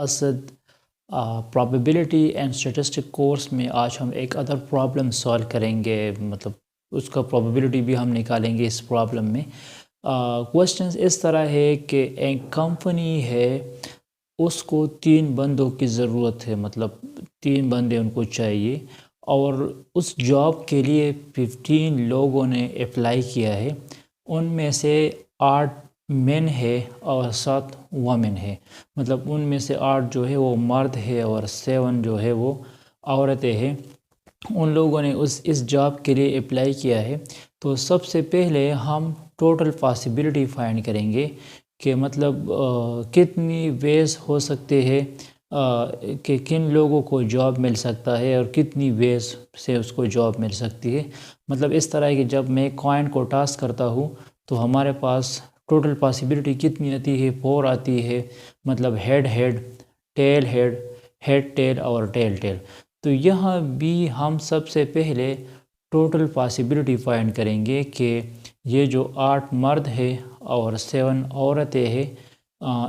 Asad. Probability and statistic course में आज हम एक अदर प्रॉब्लम सॉल्व करेंगे, मतलब उसका प्रोबेबिलिटी भी हम निकालेंगे इस प्रॉब्लम में। क्वेश्चंस इस तरह है कि एक कंपनी है, उसको 3 बंदों की ज़रूरत है, मतलब 3 बंदे उनको चाहिए और उस जॉब के लिए 15 लोगों ने अप्लाई किया है। उनमें से 8 मेन है और 7 वमेन है, मतलब उनमें से 8 जो है वो मर्द है और 7 जो है वो औरतें हैं। उन लोगों ने इस जॉब के लिए अप्लाई किया है। तो सबसे पहले हम टोटल पॉसिबिलिटी फाइंड करेंगे कि मतलब कितनी वेज हो सकते हैं कि किन लोगों को जॉब मिल सकता है और कितनी वेज से उसको जॉब मिल सकती है। मतलब इस तरह की जब मैं कॉइन को टास्क करता हूँ तो हमारे पास टोटल पॉसिबिलिटी कितनी आती है, 4 आती है। मतलब head head, tail head, head tail और टेल टेल। तो यहाँ भी हम सबसे पहले टोटल पॉसिबिलिटी फाइंड करेंगे कि ये जो 8 मर्द है और 7 औरतें हैं,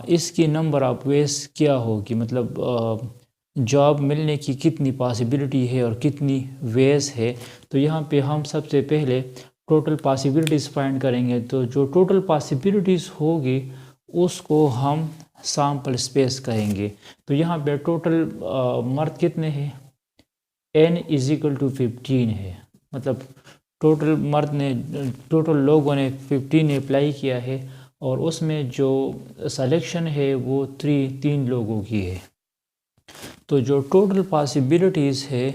इसकी नंबर ऑफ वेज क्या होगी, मतलब जॉब मिलने की कितनी पॉसिबिलिटी है और कितनी वेज है। तो यहाँ पे हम सबसे पहले टोटल पॉसिबिलिटीज़ फाइंड करेंगे। तो जो टोटल पॉसिबिलिटीज़ होगी उसको हम सैम्पल स्पेस कहेंगे। तो यहाँ पे टोटल मर्द कितने हैं, n = 15 है। मतलब टोटल मर्द ने, टोटल लोगों ने 15 अप्लाई किया है और उसमें जो सिलेक्शन है वो 3 लोगों की है। तो जो टोटल पॉसिबिलिटीज़ है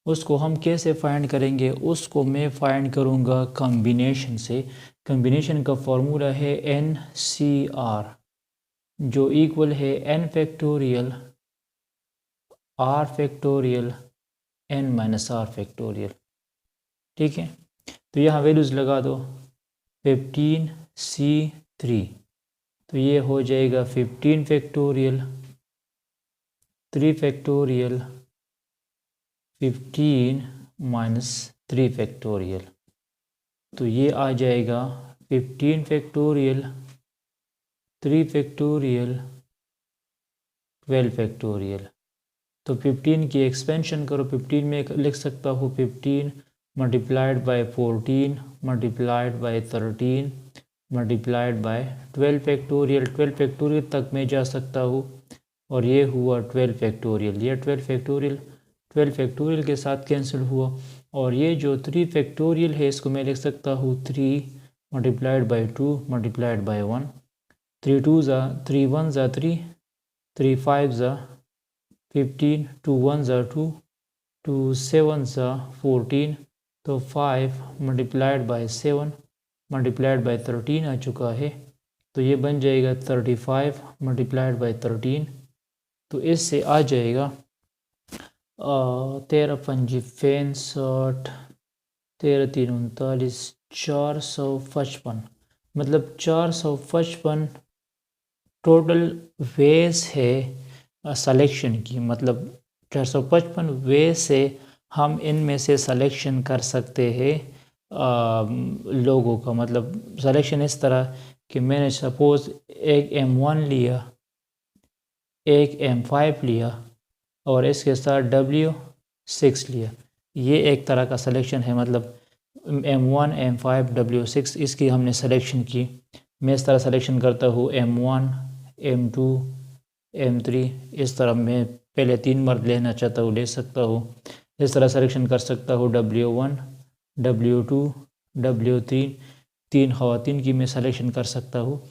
उसको हम कैसे फाइंड करेंगे, उसको मैं फाइंड करूँगा कॉम्बिनेशन से। कॉम्बिनेशन का फॉर्मूला है NCR, जो इक्वल है n factorial r factorial n-r factorial. ठीक है, तो यहाँ वैल्यूज़ लगा दो 15C3, तो ये हो जाएगा 15 फैक्टोरियल 3 फैक्टोरियल 15 - 3 फैक्टोरियल। तो ये आ जाएगा 15 फैक्टोरियल 3 फैक्टोरियल 12 फैक्टोरियल। तो 15 की एक्सपेंशन करो, 15 में लिख सकता हूँ 15 multiplied by 14 multiplied by 13 multiplied by 12 factorial. 12 factorial तक मैं जा सकता हूँ और ये हुआ 12 फैक्टोरियल। ये 12 फैक्टोरियल के साथ कैंसिल हुआ और ये जो 3 फैक्टोरियल है इसको मैं लिख सकता हूँ 3 मल्टीप्लाइड बाय 2 मल्टीप्लाइड बाय 1। 3 2 ज़ा 3 1 ज़ा 3 3 5 ज़ा 15 2 1 ज़ा 2 2 7 ज़ा 14। तो 5 मल्टीप्लाइड बाय 7 मल्टीप्लाइड बाय 13 आ चुका है। तो ये बन जाएगा 35 मल्टीप्लाइड बाय 13। तो इससे आ जाएगा 13 पंजी 65 13 3 39 455। मतलब 455 टोटल वेज है सिलेक्शन की। मतलब 455 वेज से हम इनमें से सिलेक्शन कर सकते हैं लोगों का। मतलब सिलेक्शन इस तरह कि मैंने सपोज़ एक M1 लिया, एक M5 लिया और इसके साथ W6 लिया। ये एक तरह का सिलेक्शन है। मतलब M1 M5 W6 इसकी हमने सिलेक्शन की। मैं इस तरह सिलेक्शन करता हूँ M1 M2 M3। इस तरह मैं पहले 3 मर्द लेना चाहता हूँ, ले सकता हूँ। इस तरह सिलेक्शन कर सकता हूँ W1 W2 W3। 3 ख़वातीन की मैं सिलेक्शन कर सकता हूँ।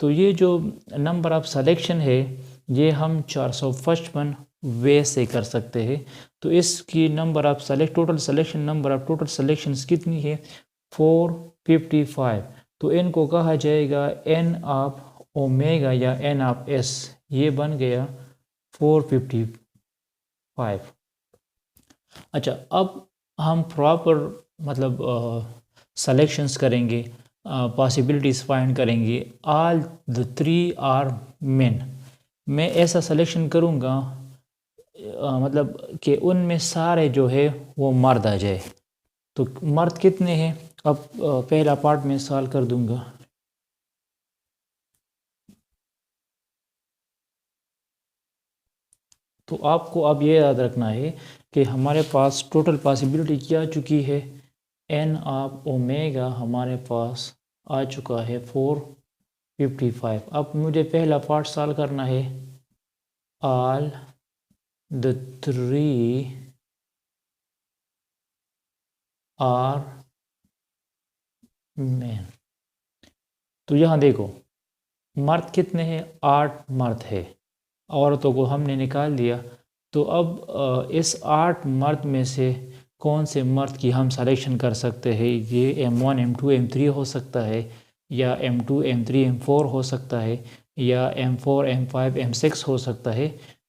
तो ये जो नंबर ऑफ़ सिलेक्शन है ये हम 455 वे से कर सकते हैं। तो इसकी नंबर ऑफ़ टोटल सिलेक्शंस कितनी है, 455। तो इनको कहा जाएगा n ऑफ ओमेगा या n ऑफ s। ये बन गया 455। अच्छा, अब हम प्रॉपर मतलब सिलेक्शंस करेंगे, पॉसिबिलिटीज़ फाइंड करेंगे। All the 3 are men. मैं ऐसा सिलेक्शन करूँगा मतलब कि उनमें सारे जो है वो मर्द आ जाए। तो मर्द कितने हैं, अब पहला पार्ट में सॉल्व कर दूंगा। तो आपको अब ये याद रखना है कि हमारे पास टोटल पॉसिबिलिटी क्या आ चुकी है, एन ऑफ ओमेगा हमारे पास आ चुका है 455। अब मुझे पहला पार्ट सॉल्व करना है, ऑल द 3 आर मैन। तो यहाँ देखो मर्द कितने हैं, 8 मर्द है, औरतों को हमने निकाल दिया। तो अब इस 8 मर्द में से कौन से मर्द की हम सिलेक्शन कर सकते हैं, ये M1 M2 M3 हो सकता है, या M2 M3 M4 हो सकता है, या M4 M5 M6 हो सकता है।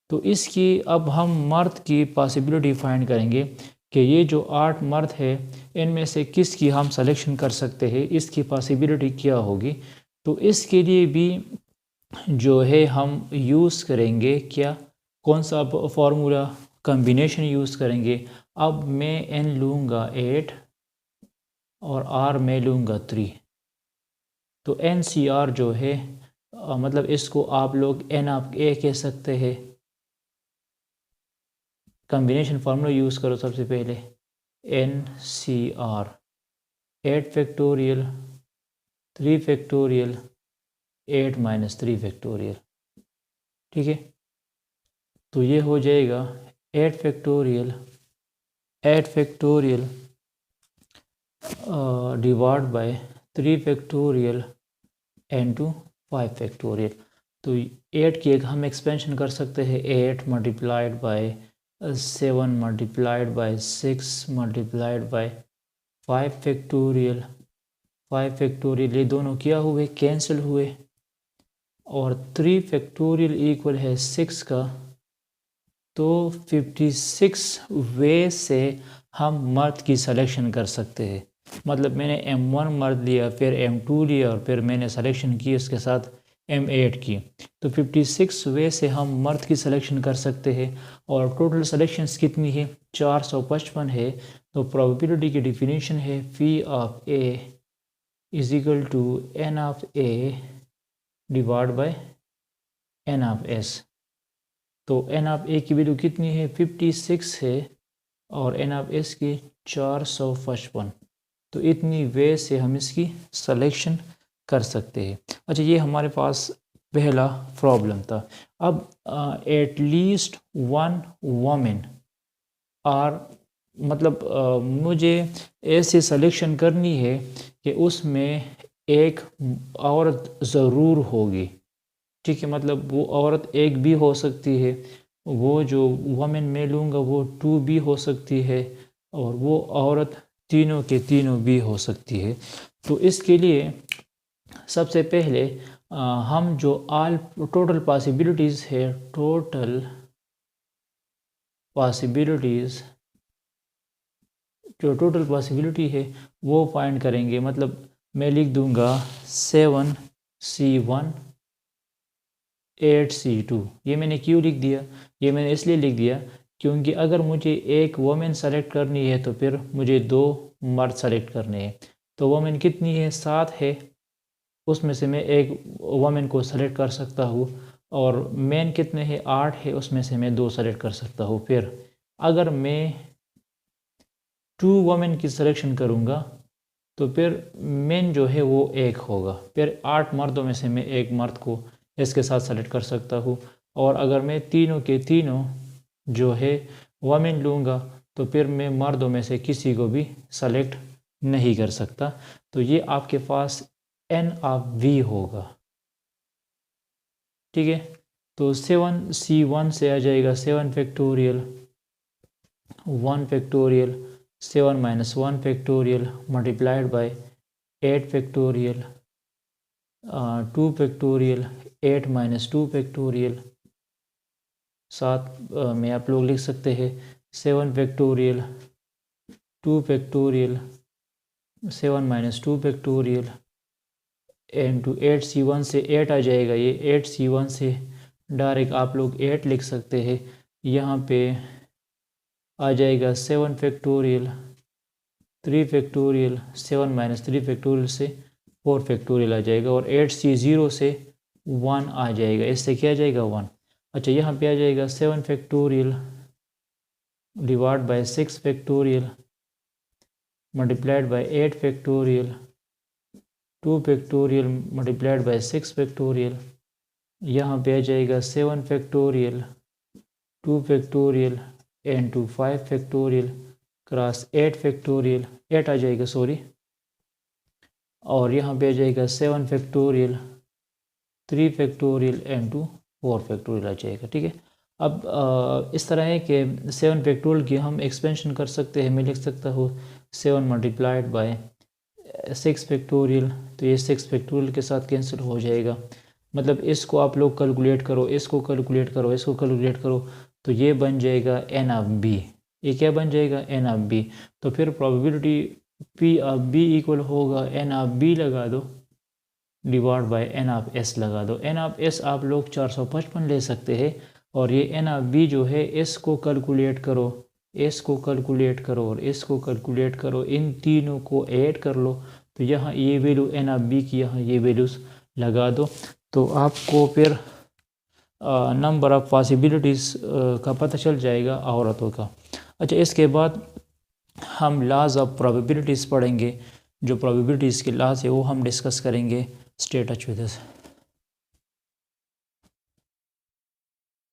तो इसकी अब हम मर्द की पॉसिबिलिटी फाइंड करेंगे कि ये जो 8 मर्द है इनमें से किसकी हम सिलेक्शन कर सकते हैं, इसकी पॉसिबिलिटी क्या होगी। तो इसके लिए भी जो है हम यूज़ करेंगे क्या, कौन सा फार्मूला, कम्बिनेशन यूज़ करेंगे। अब मैं n लूँगा 8 और r मैं लूँगा 3। तो NCR जो है मतलब इसको आप लोग n ऑफ a कह सकते हैं। कम्बिनेशन फार्मूला यूज़ करो सबसे पहले, NCR 8 factorial 3 factorial 8 minus 3 factorial, ठीक है। तो ये हो जाएगा 8 factorial divide bye 3 factorial into 5 factorial. तो 8 की एक हम एक्सपेंशन कर सकते हैं, 8 multiplied by 7 multiplied by 6 multiplied by 5 factorial. 5 factorial ये दोनों क्या हुए, कैंसिल हुए, और 3 फैक्टोरियल इक्वल है 6 का। तो 56 वे से हम मर्द की सिलेक्शन कर सकते हैं। मतलब मैंने M1 मर्द लिया, फिर M2 लिया, और फिर मैंने सिलेक्शन की उसके साथ M8 की। तो 56 वे से हम मर्द की सिलेक्शन कर सकते हैं। और टोटल सिलेक्शंस कितनी है, 455 है। तो प्रोबेबिलिटी की डिफिनीशन है P of A is equal to N of A divide by N of S। तो N ऑफ A की वैल्यू कितनी है, 56 है, और N ऑफ S की 455। तो इतनी वे से हम इसकी सिलेक्शन कर सकते हैं। अच्छा, ये हमारे पास पहला प्रॉब्लम था। अब एटलीस्ट वन वोमेन आर, मतलब मुझे ऐसी सिलेक्शन करनी है कि उसमें एक औरत ज़रूर होगी, ठीक है। मतलब वो औरत एक भी हो सकती है, वो जो वमेन मैं लूँगा वो 2 भी हो सकती है, और वो औरत तीनों के तीनों भी हो सकती है। तो इसके लिए सबसे पहले हम जो टोटल पॉसिबिलिटीज़ है, टोटल पॉसिबिलिटीज़ जो टोटल पॉसिबिलिटी है वो फाइंड करेंगे। मतलब मैं लिख दूंगा 7C1 8C2। ये मैंने क्यों लिख दिया, ये मैंने इसलिए लिख दिया क्योंकि अगर मुझे एक वोमेन सेलेक्ट करनी है तो फिर मुझे 2 मर्द सेलेक्ट करने हैं। तो वोमेन कितनी है, 7 है, उसमें से मैं एक वोमेन को सेलेक्ट कर सकता हूँ। और मैन कितने हैं, 8 है, उसमें से मैं 2 सेलेक्ट कर सकता हूँ। फिर अगर मैं 2 वोमेन की सिलेक्शन करूँगा तो फिर मेन जो है वो एक होगा। फिर 8 मर्दों में से मैं एक मर्द को इसके साथ सेलेक्ट कर सकता हूँ। और अगर मैं तीनों के तीनों जो है वमेन लूँगा तो फिर मैं मर्दों में से किसी को भी सेलेक्ट नहीं कर सकता। तो ये आपके पास N ऑफ V होगा, ठीक है। तो 7C1 से आ जाएगा 7 factorial 1 factorial 7 minus 1 factorial multiplied by 8 factorial 2 factorial 8 minus 2 factorial. साथ में आप लोग लिख सकते हैं 7 factorial 2 factorial 7 minus 2 factorial into 8C1 से 8 आ जाएगा। ये 8C1 से डायरेक्ट आप लोग 8 लिख सकते हैं। यहाँ पे आ जाएगा 7 फैक्टोरियल 3 फैक्टोरियल 7 माइनस 3 फैक्टोरियल से 4 फैक्टोरियल आ जाएगा। और 8C0 से 1 आ जाएगा, इससे क्या आ जाएगा 1। अच्छा, यहाँ पे आ जाएगा 7 factorial divide by 6 factorial multiplied by 8 factorial 2 factorial multiplied by 6 factorial. यहाँ पे आ जाएगा 7 factorial 2 factorial and two 5 factorial cross 8 factorial 8 आ जाएगा सॉरी, और यहाँ पे आ जाएगा 7 factorial 3 factorial and two 4 factorial आ जाएगा। ठीक है, अब इस तरह है कि 7 फैक्टोरियल की हम एक्सपेंशन कर सकते हैं। मैं लिख सकता हूँ 7 मल्टीप्लाइड बाय 6 फैक्टोरियल, तो ये 6 फैक्टोरियल के साथ कैंसिल हो जाएगा। मतलब इसको आप लोग कैलकुलेट करो, इसको कैलकुलेट करो, इसको कैलकुलेट करो, तो ये बन जाएगा n ऑफ b। ये क्या बन जाएगा? n of b। तो फिर probability p of b equal होगा n ऑफ b लगा दो divide by n of s लगा दो। n ऑफ s आप लोग 455 ले सकते हैं, और ये n ऑफ b जो है इसको कैलकुलेट करो, इसको कैलकुलेट करो और इसको कैलकुलेट करो, इन तीनों को ऐड कर लो, तो यहाँ ये वैल्यू n ऑफ b की यहाँ ये वैल्यूज़ लगा दो, तो आपको फिर नंबर ऑफ़ पॉसिबिलिटीज़ का पता चल जाएगा औरतों का। अच्छा, इसके बाद हम लॉज ऑफ प्रोबेबिलिटीज़ पढ़ेंगे। जो प्रोबेबिलिटीज़ के लॉज है वो हम डिस्कस करेंगे। Stay touch with us.